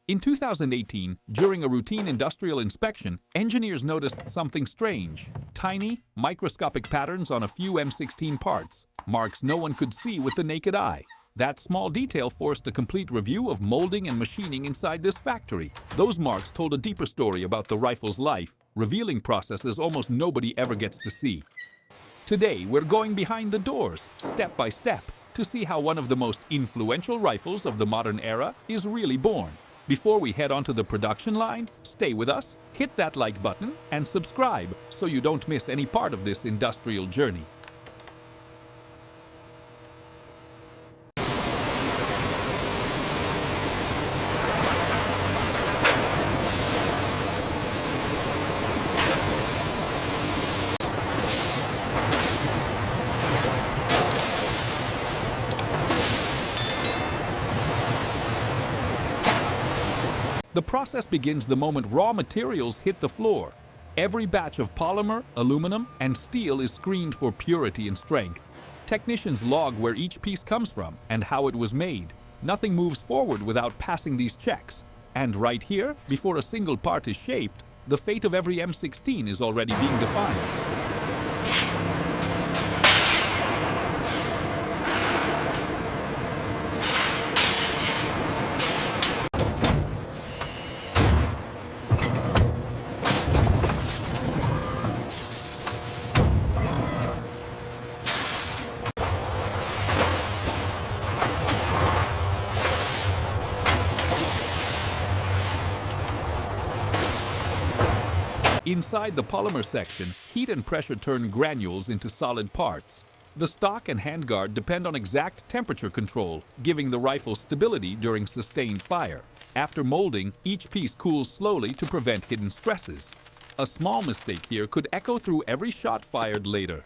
In 2018, during a routine industrial inspection, engineers noticed something strange. Tiny, microscopic patterns on a few M16 parts, marks no one could see with the naked eye. That small detail forced a complete review of molding and machining inside this factory. Those marks told a deeper story about the rifle's life, revealing processes almost nobody ever gets to see. Today, we're going behind the doors, step by step, to see how one of the most influential rifles of the modern era is really born. Before we head onto the production line, stay with us, hit that like button, and subscribe so you don't miss any part of this industrial journey. The process begins the moment raw materials hit the floor. Every batch of polymer, aluminum, and steel is screened for purity and strength. Technicians log where each piece comes from and how it was made. Nothing moves forward without passing these checks. And right here, before a single part is shaped, the fate of every M16 is already being defined. Inside the polymer section, heat and pressure turn granules into solid parts. The stock and handguard depend on exact temperature control, giving the rifle stability during sustained fire. After molding, each piece cools slowly to prevent hidden stresses. A small mistake here could echo through every shot fired later.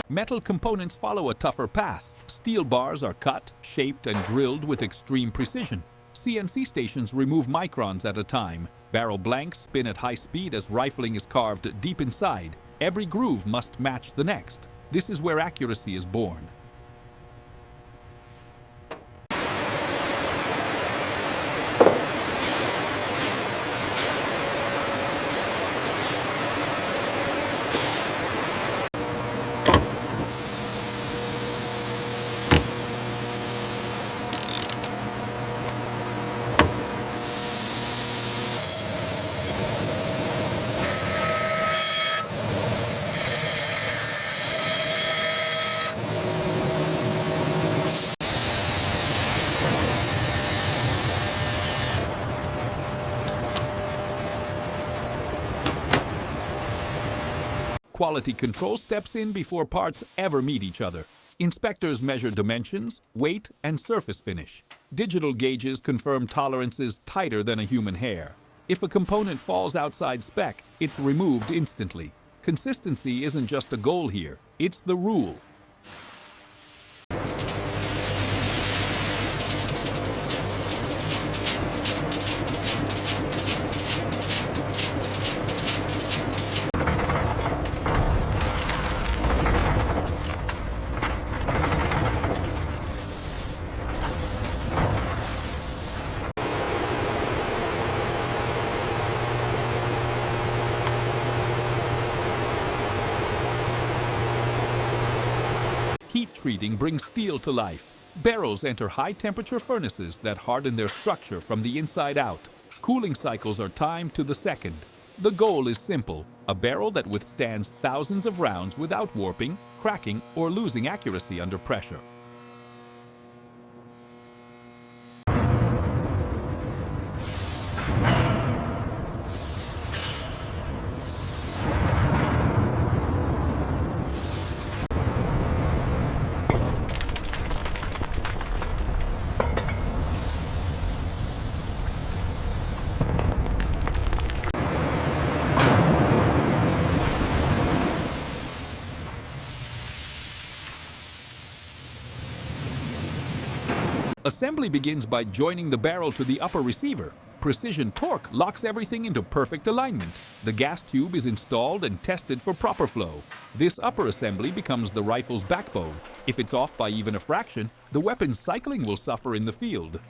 Metal components follow a tougher path. Steel bars are cut, shaped, and drilled with extreme precision. CNC stations remove microns at a time. Barrel blanks spin at high speed as rifling is carved deep inside. Every groove must match the next. This is where accuracy is born. Quality control steps in before parts ever meet each other. Inspectors measure dimensions, weight, and surface finish. Digital gauges confirm tolerances tighter than a human hair. If a component falls outside spec, it's removed instantly. Consistency isn't just a goal here, it's the rule. Heat treating brings steel to life. Barrels enter high-temperature furnaces that harden their structure from the inside out. Cooling cycles are timed to the second. The goal is simple: a barrel that withstands thousands of rounds without warping, cracking, or losing accuracy under pressure. Assembly begins by joining the barrel to the upper receiver. Precision torque locks everything into perfect alignment. The gas tube is installed and tested for proper flow. This upper assembly becomes the rifle's backbone. If it's off by even a fraction, the weapon's cycling will suffer in the field.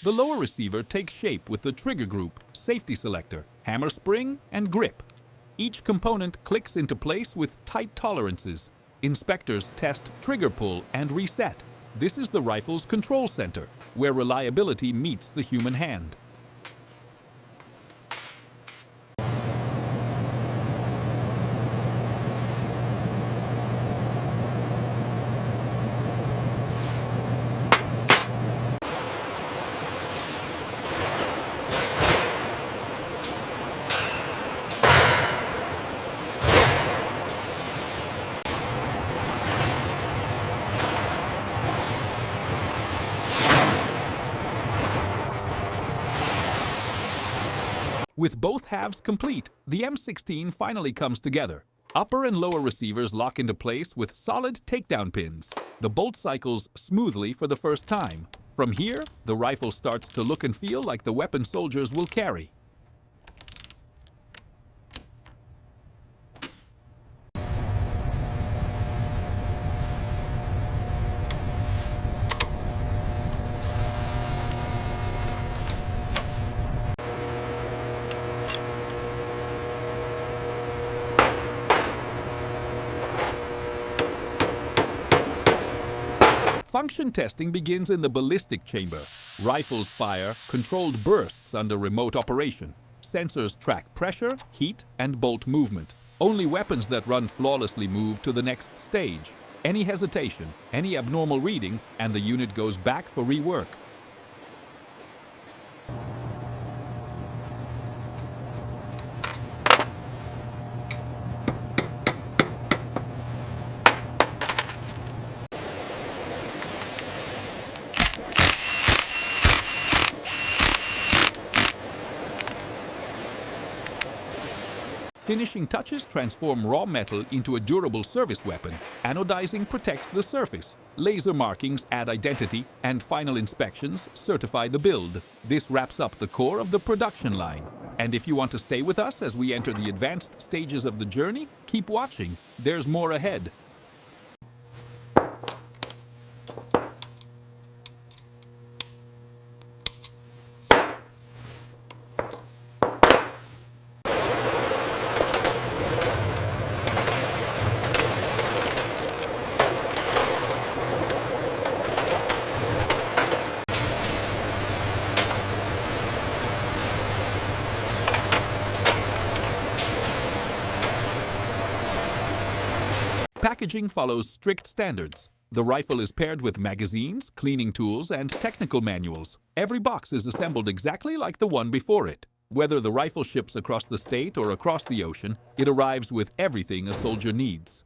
The lower receiver takes shape with the trigger group, safety selector, hammer spring, and grip. Each component clicks into place with tight tolerances. Inspectors test trigger pull and reset. This is the rifle's control center, where reliability meets the human hand. With both halves complete, the M16 finally comes together. Upper and lower receivers lock into place with solid takedown pins. The bolt cycles smoothly for the first time. From here, the rifle starts to look and feel like the weapon soldiers will carry. Function testing begins in the ballistic chamber. Rifles fire controlled bursts under remote operation. Sensors track pressure, heat, and bolt movement. Only weapons that run flawlessly move to the next stage. Any hesitation, any abnormal reading, and the unit goes back for rework. Finishing touches transform raw metal into a durable service weapon. Anodizing protects the surface. Laser markings add identity, and final inspections certify the build. This wraps up the core of the production line. And if you want to stay with us as we enter the advanced stages of the journey, keep watching. There's more ahead. Packaging follows strict standards. The rifle is paired with magazines, cleaning tools, and technical manuals. Every box is assembled exactly like the one before it. Whether the rifle ships across the state or across the ocean, it arrives with everything a soldier needs.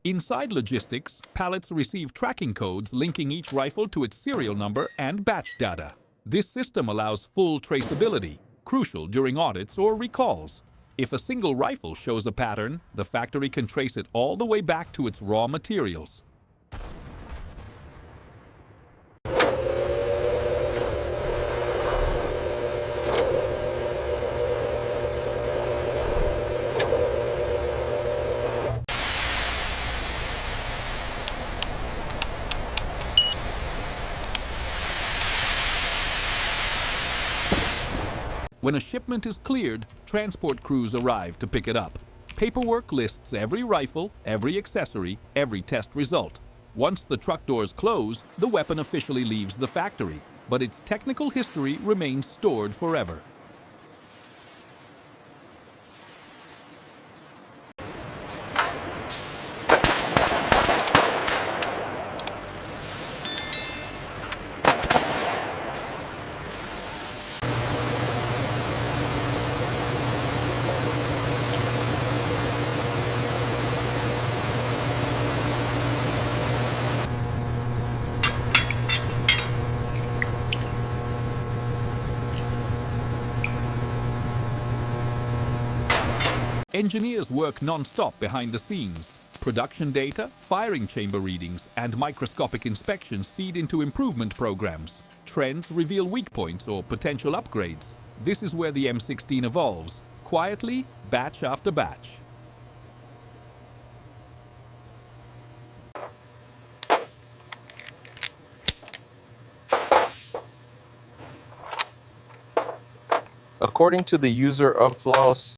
Inside logistics, pallets receive tracking codes linking each rifle to its serial number and batch data. This system allows full traceability, crucial during audits or recalls. If a single rifle shows a pattern, the factory can trace it all the way back to its raw materials. When a shipment is cleared, transport crews arrive to pick it up. Paperwork lists every rifle, every accessory, every test result. Once the truck doors close, the weapon officially leaves the factory, but its technical history remains stored forever. Engineers work non-stop behind the scenes. Production data, firing chamber readings, and microscopic inspections feed into improvement programs. Trends reveal weak points or potential upgrades. This is where the M16 evolves, quietly, batch after batch. According to the user of floss,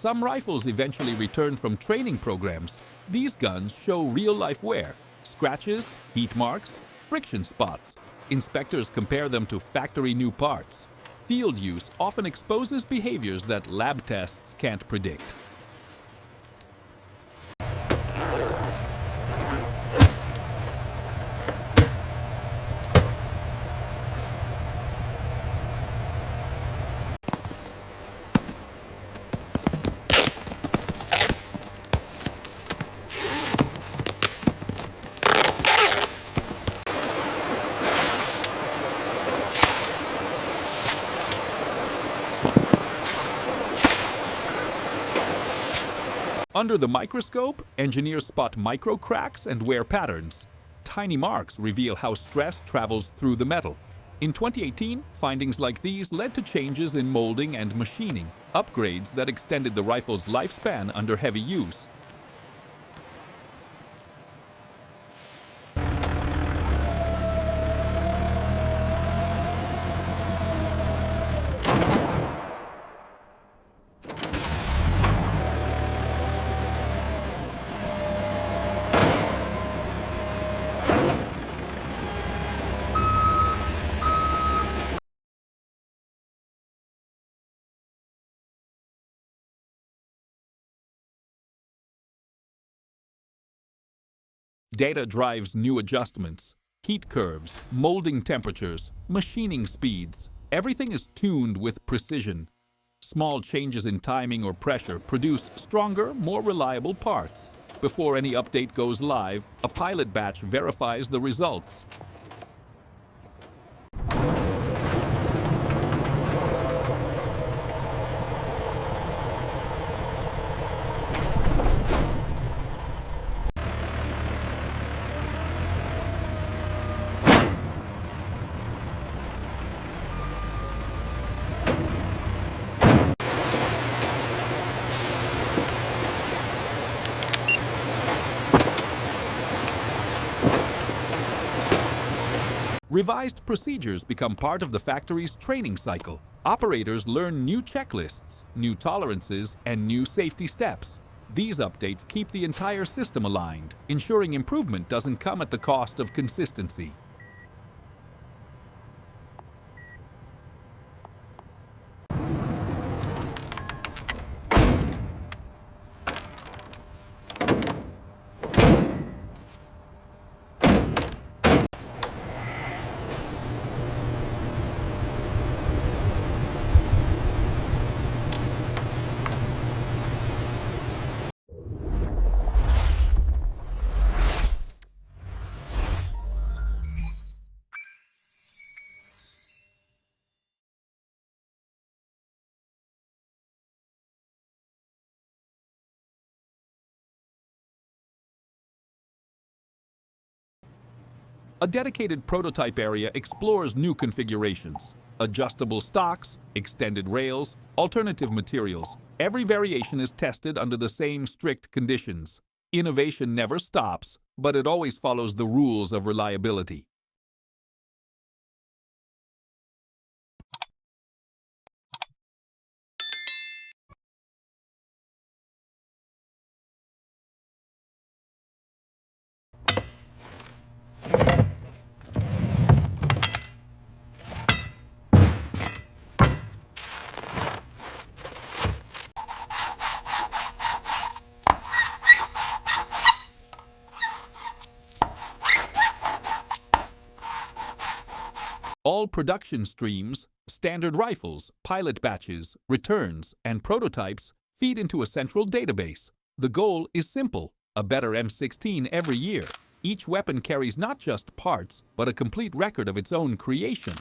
Some rifles eventually return from training programs. These guns show real-life wear, scratches, heat marks, friction spots. Inspectors compare them to factory new parts. Field use often exposes behaviors that lab tests can't predict. Under the microscope, engineers spot micro cracks and wear patterns. Tiny marks reveal how stress travels through the metal. In 2018, findings like these led to changes in molding and machining, upgrades that extended the rifle's lifespan under heavy use. Data drives new adjustments. Heat curves, molding temperatures, machining speeds. Everything is tuned with precision. Small changes in timing or pressure produce stronger, more reliable parts. Before any update goes live, a pilot batch verifies the results. Revised procedures become part of the factory's training cycle. Operators learn new checklists, new tolerances, and new safety steps. These updates keep the entire system aligned, ensuring improvement doesn't come at the cost of consistency. A dedicated prototype area explores new configurations, adjustable stocks, extended rails, alternative materials. Every variation is tested under the same strict conditions. Innovation never stops, but it always follows the rules of reliability. All production streams, standard rifles, pilot batches, returns, and prototypes feed into a central database. The goal is simple: a better M16 every year. Each weapon carries not just parts, but a complete record of its own creation.